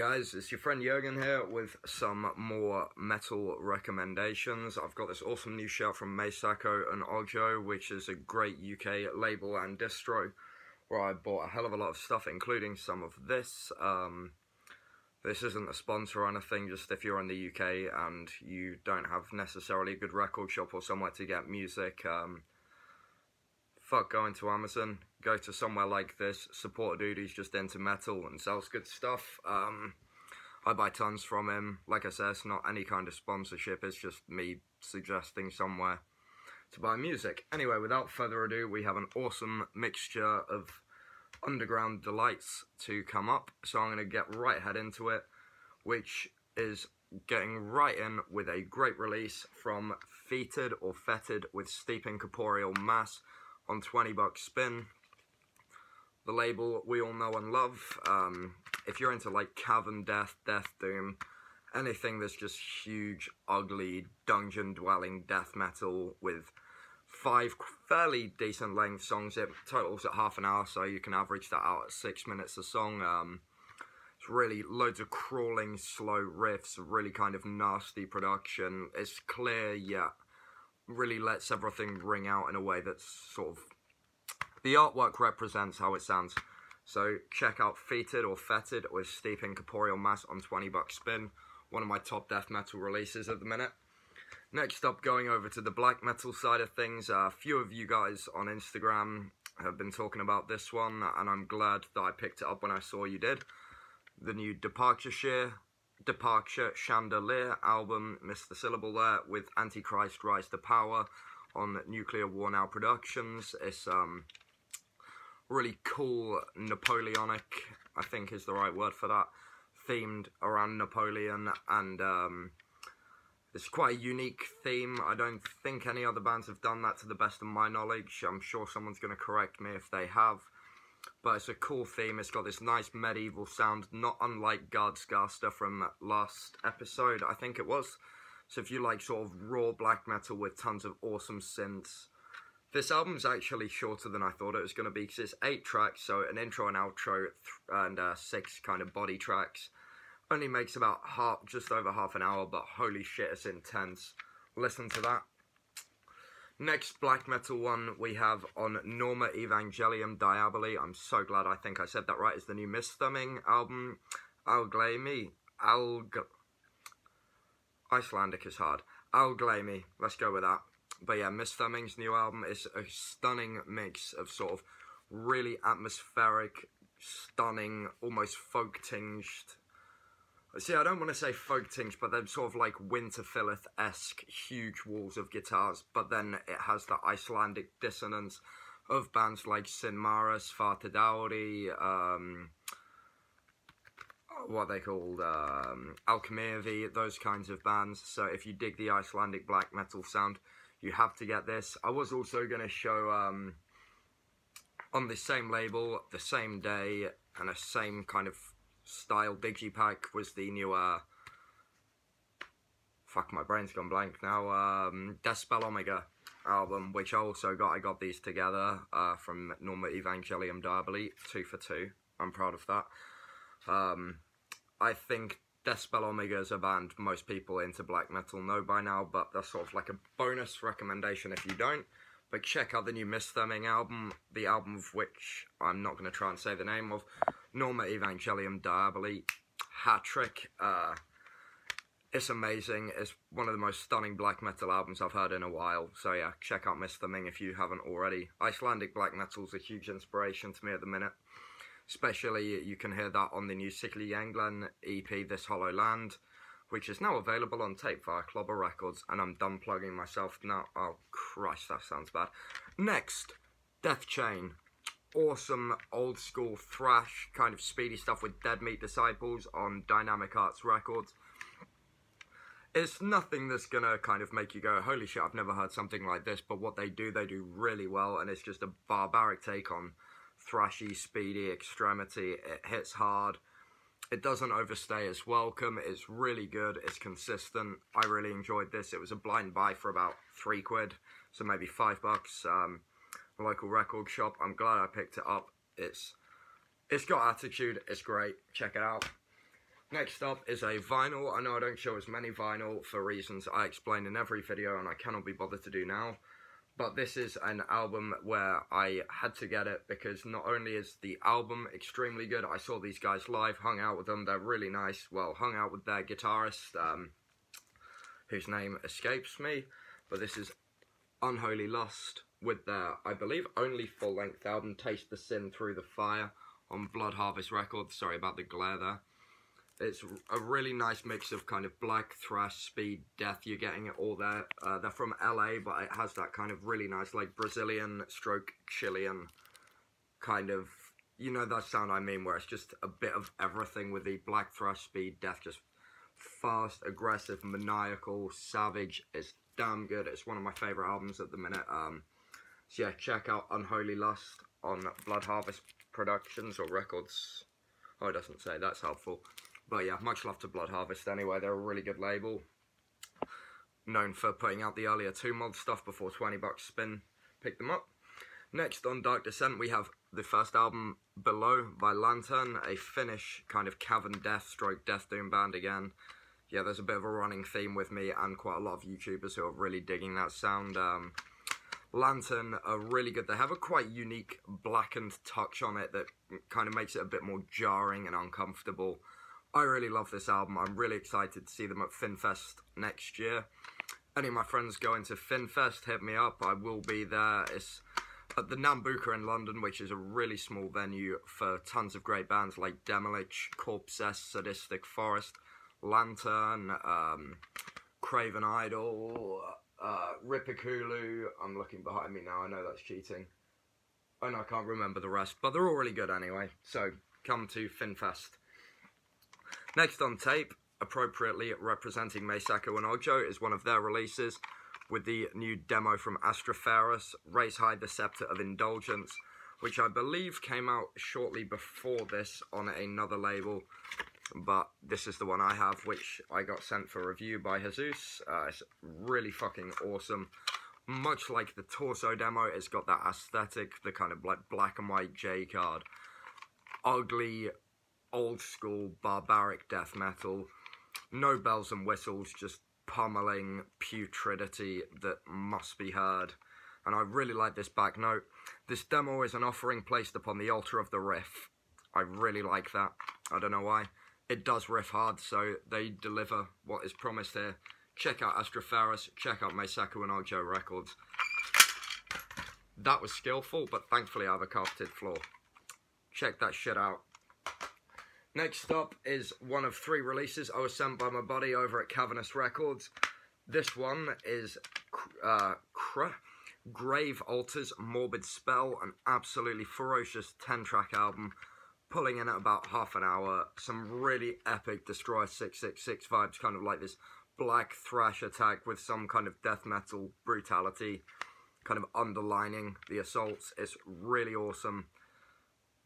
guys, it's your friend Jurgen here with some more metal recommendations. I've got this awesome new shirt from Meisako and Ojo, which is a great UK label and distro, where I bought a hell of a lot of stuff, including some of this. This isn't a sponsor or anything, just if you're in the UK and you don't have necessarily a good record shop or somewhere to get music, fuck going to Amazon, go to somewhere like this, support a dude who's just into metal and sells good stuff. I buy tons from him. Like I said, it's not any kind of sponsorship, it's just me suggesting somewhere to buy music. Anyway, without further ado, we have an awesome mixture of underground delights to come up, so I'm going to get right head into it, which is getting right in with a great release from Fetid or Fetid with Steep Incorporeal Mass on 20 bucks spin. The label we all know and love. If you're into like cavern death, death doom, anything that's just huge, ugly, dungeon dwelling death metal with 5 fairly decent length songs, it totals at half an hour, so you can average that out at 6 minutes a song. It's really loads of crawling, slow riffs, really kind of nasty production. It's clear yet really lets everything ring out in a way that's sort of, the artwork represents how it sounds. So check out Fetid or Fetid with Steep Incorporeal Mass on 20 bucks spin, one of my top death metal releases at the minute. Next up, going over to the black metal side of things, a few of you guys on Instagram have been talking about this one, and I'm glad that I picked it up when I saw you did. The new Departure Chandelier album, missed the syllable there, with Antichrist Rise to Power on Nuclear War Now Productions. It's really cool, Napoleonic, I think is the right word for that, themed around Napoleon, and it's quite a unique theme. I don't think any other bands have done that to the best of my knowledge. I'm sure someone's going to correct me if they have. But it's a cool theme. It's got this nice medieval sound, not unlike Guardscaster from last episode, I think it was. So if you like sort of raw black metal with tons of awesome synths, this album's actually shorter than I thought it was going to be, because it's 8 tracks, so an intro and outro, and 6 kind of body tracks. Only makes about just over half an hour, but holy shit, it's intense. Listen to that. Next black metal one we have on Norma, Evangelion, Diabolique. I'm so glad I think I said that right. It's the new Misthyrming album. Icelandic is hard. Alglaimi, let's go with that. But yeah, Misthyrming's new album is a stunning mix of sort of really atmospheric, stunning, almost folk-tinged. See, I don't want to say folk-tinged, but they're sort of like Winterfilleth-esque huge walls of guitars, but then it has the Icelandic dissonance of bands like Sinmaris, Fetid, what they called, Alchemia, those kinds of bands. So if you dig the Icelandic black metal sound, you have to get this. I was also going to show, on the same label, the same day, and a same kind of style digipack, was the new, fuck, my brain's gone blank now, Deathspell Omega album, which I also got. I got these together, from Norma, Evangelion, Diabolique, 2 for 2. I'm proud of that. I think Deathspell Omega is a band most people into black metal know by now, but that's sort of like a bonus recommendation if you don't. But check out the new Misthyrming album, the album of which I'm not going to try and say the name of, Norma, Evangelion, Diabolique, hat trick. It's amazing. It's one of the most stunning black metal albums I've heard in a while. So yeah, check out Misthyrming if you haven't already. Icelandic black metal's a huge inspiration to me at the minute. Especially, you can hear that on the new Sickly Yanglen EP, This Hollow Land, which is now available on tape via Clobber Records. And I'm done plugging myself now. Oh Christ, that sounds bad. Next, Deathchain. Awesome old school thrash kind of speedy stuff with Dead Meat Disciples on Dynamic Arts Records. It's nothing that's gonna kind of make you go, holy shit, I've never heard something like this, but what they do really well, and it's just a barbaric take on thrashy, speedy extremity. It hits hard. It doesn't overstay its welcome. It's really good. It's consistent. I really enjoyed this. It was a blind buy for about £3, so maybe $5. Local record shop. I'm glad I picked it up. It's got attitude. It's great. Check it out. Next up is a vinyl. I know I don't show as many vinyl for reasons I explain in every video and I cannot be bothered to do now. But this is an album where I had to get it because not only is the album extremely good, I saw these guys live, hung out with them, they're really nice. Well, hung out with their guitarist, whose name escapes me. But this is Unholy Lust with their, I believe, only full-length album, Taste the Sin Through the Fire, on Blood Harvest Records. Sorry about the glare there. It's a really nice mix of kind of black, thrash, speed, death. You're getting it all there. They're from LA, but it has that kind of really nice, like, Brazilian stroke Chilean kind of, you know that sound I mean, where it's just a bit of everything with the black, thrash, speed, death, just fast, aggressive, maniacal, savage. It's damn good. It's one of my favourite albums at the minute. So yeah, check out Unholy Lust on Blood Harvest Productions or Records. Oh, it doesn't say. That's helpful. But yeah, much love to Blood Harvest anyway. They're a really good label. Known for putting out the earlier 2-mod stuff before 20 bucks spin. Pick them up. Next on Dark Descent, we have the first album, Below, by Lantern. A Finnish kind of cavern death stroke death doom band again. Yeah, there's a bit of a running theme with me and quite a lot of YouTubers who are really digging that sound. Lantern are really good. They have a quite unique blackened touch on it that kind of makes it a bit more jarring and uncomfortable. I really love this album. I'm really excited to see them at FinFest next year. Any of my friends going to FinFest, hit me up. I will be there. It's at the Nambucca in London, which is a really small venue for tons of great bands like Demolich, Corpsess, Sadistic Forest, Lantern, Craven Idol, Ripikulu. I'm looking behind me now. I know that's cheating. And I can't remember the rest, but they're all really good anyway. So come to FinFest. Next on tape, appropriately representing Meisako and Ogjo, is one of their releases with the new demo from Astra Ferris, Raise High the Scepter of Indulgence, which I believe came out shortly before this on another label, but this is the one I have, which I got sent for review by Jesus. It's really fucking awesome. Much like the Torso demo, it's got that aesthetic, the kind of like black and white J card, ugly, old school, barbaric death metal, no bells and whistles, just pummeling putridity that must be heard. And I really like this back note. This demo is an offering placed upon the altar of the riff. I really like that. I don't know why. It does riff hard, so they deliver what is promised here. Check out Astra Ferris, check out Meisako and Ogjo Records. That was skillful, but thankfully I have a carpeted floor. Check that shit out. Next up is one of 3 releases I was sent by my buddy over at Cavernous Records. This one is Grave Altars Morbid Spell, an absolutely ferocious 10-track album, pulling in at about half an hour. Some really epic Destroyer 666 vibes, kind of like this black thrash attack with some kind of death metal brutality, kind of underlining the assaults. It's really awesome.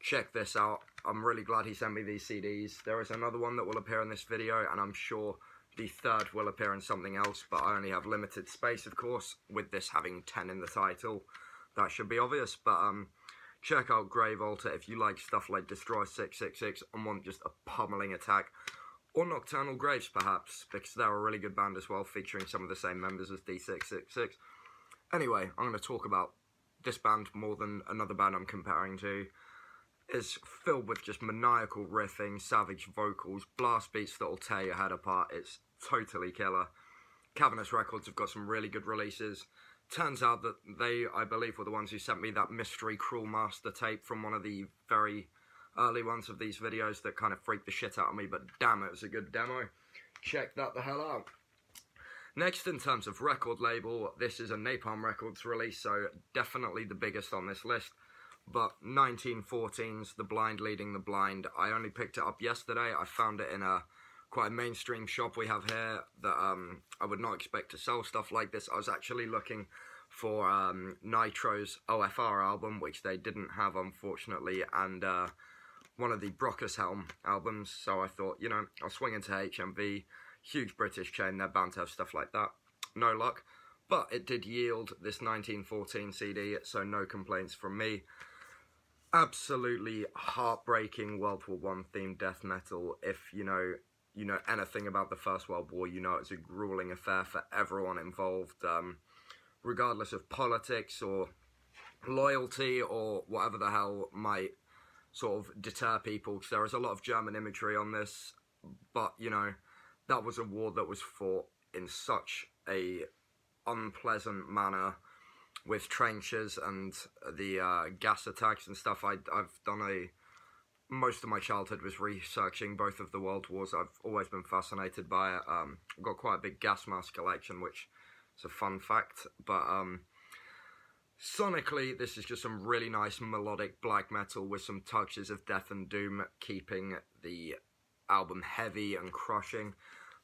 Check this out. I'm really glad he sent me these CDs. There is another one that will appear in this video, and I'm sure the third will appear in something else, but I only have limited space, of course, with this having 10 in the title. That should be obvious, but check out Grave Altar if you like stuff like Destroy 666 and want just a pummeling attack. Or Nocturnal Graves, perhaps, because they're a really good band as well, featuring some of the same members as D666. Anyway, I'm going to talk about this band more than another band I'm comparing to. It's filled with just maniacal riffing, savage vocals, blast beats that'll tear your head apart. It's totally killer. Cavernous Records have got some really good releases. Turns out that they, I believe, were the ones who sent me that Mystery Cruel Master tape from one of the very early ones of these videos that kind of freaked the shit out of me, but damn, it was a good demo. Check that the hell out. Next, in terms of record label, this is a Napalm Records release, so definitely the biggest on this list. But 1914's The Blind Leading the Blind. I only picked it up yesterday. I found it in a quite a mainstream shop we have here that I would not expect to sell stuff like this. I was actually looking for Nitro's OFR album, which they didn't have, unfortunately, and one of the Brockushelm albums. So I thought, you know, I'll swing into HMV. Huge British chain, they're bound to have stuff like that. No luck. But it did yield this 1914 CD, so no complaints from me. Absolutely heartbreaking World War I themed death metal. If, you know, you know anything about the First World War, you know it's a grueling affair for everyone involved, regardless of politics or loyalty or whatever the hell might sort of deter people, because there is a lot of German imagery on this, but, you know, that was a war that was fought in such a unpleasant manner, with trenches and the gas attacks and stuff. I've done most of my childhood was researching both of the world wars. I've always been fascinated by it. I've got quite a big gas mask collection, which is a fun fact, but sonically, this is just some really nice melodic black metal with some touches of death and doom, keeping the album heavy and crushing.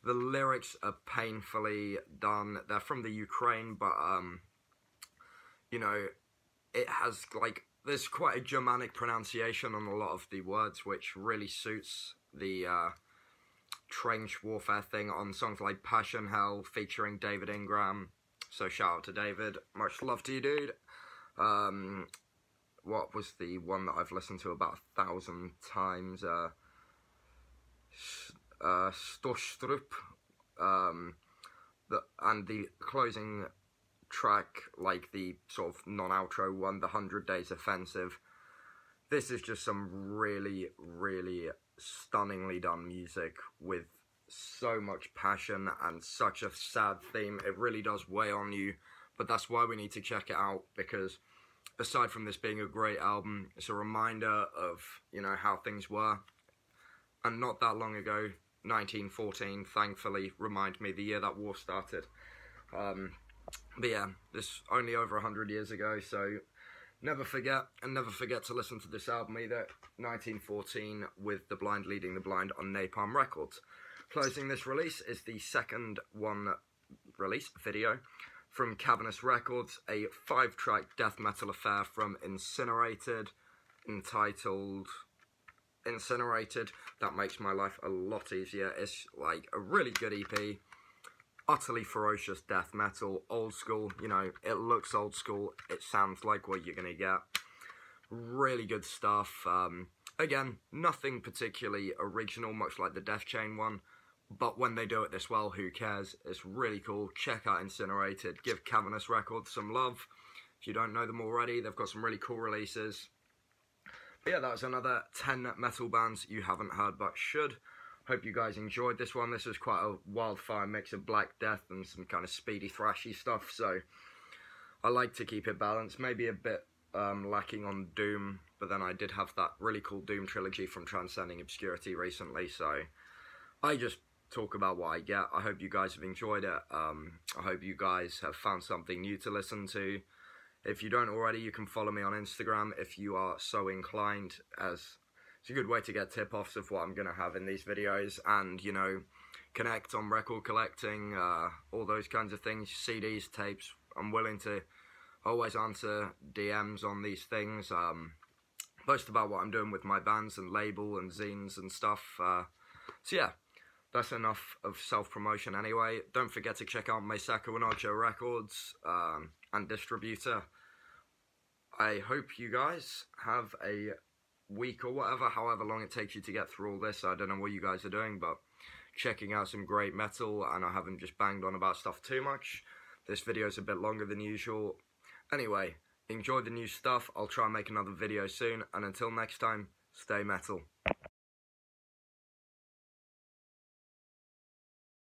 The lyrics are painfully done. They're from the Ukraine, but, you know, it has, like, there's quite a Germanic pronunciation on a lot of the words, which really suits the trench warfare thing on songs like Passion Hell, featuring David Ingram. So shout out to David. Much love to you, dude. What was the one that I've listened to about 1,000 times? Storstrup. And the closing track, like the sort of non-outro one, the 100 Days Offensive. This is just some really, really stunningly done music with so much passion and such a sad theme. It really does weigh on you, but that's why we need to check it out, because aside from this being a great album, it's a reminder of, you know, how things were. And not that long ago, 1914, thankfully, reminded me the year that war started. But yeah, this only over 100 years ago, so never forget, and never forget to listen to this album either. 1914 with The Blind Leading the Blind on Napalm Records. Closing this release is the second one release video from Cavernous Records, a 5-track death metal affair from Incinerated, entitled Incinerated. That makes my life a lot easier. It's like a really good EP, utterly ferocious death metal, old school, you know, it looks old school, it sounds like what you're gonna get. Really good stuff. Again, nothing particularly original, much like the Deathchain one, but when they do it this well, who cares? It's really cool. Check out Incinerated. Give Cavernous Records some love. If you don't know them already, they've got some really cool releases. But yeah, that was another 10 metal bands you haven't heard but should. Hope you guys enjoyed this one. This was quite a wildfire mix of Black Death and some kind of speedy, thrashy stuff, so I like to keep it balanced. Maybe a bit lacking on Doom, but then I did have that really cool Doom trilogy from Transcending Obscurity recently, so I just talk about what I get. I hope you guys have enjoyed it. I hope you guys have found something new to listen to. If you don't already, you can follow me on Instagram if you are so inclined, as it's a good way to get tip-offs of what I'm going to have in these videos, and, you know, connect on record collecting, all those kinds of things, CDs, tapes. I'm willing to always answer DMs on these things, post about what I'm doing with my bands and label and zines and stuff. So yeah, that's enough of self-promotion anyway. Don't forget to check out Misthyrming and Ogjo Records and distributor. I hope you guys have a week or whatever, however long it takes you to get through all this. I don't know what you guys are doing, but checking out some great metal, and I haven't just banged on about stuff too much. This video's a bit longer than usual. Anyway, enjoy the new stuff. I'll try and make another video soon, and until next time, stay metal.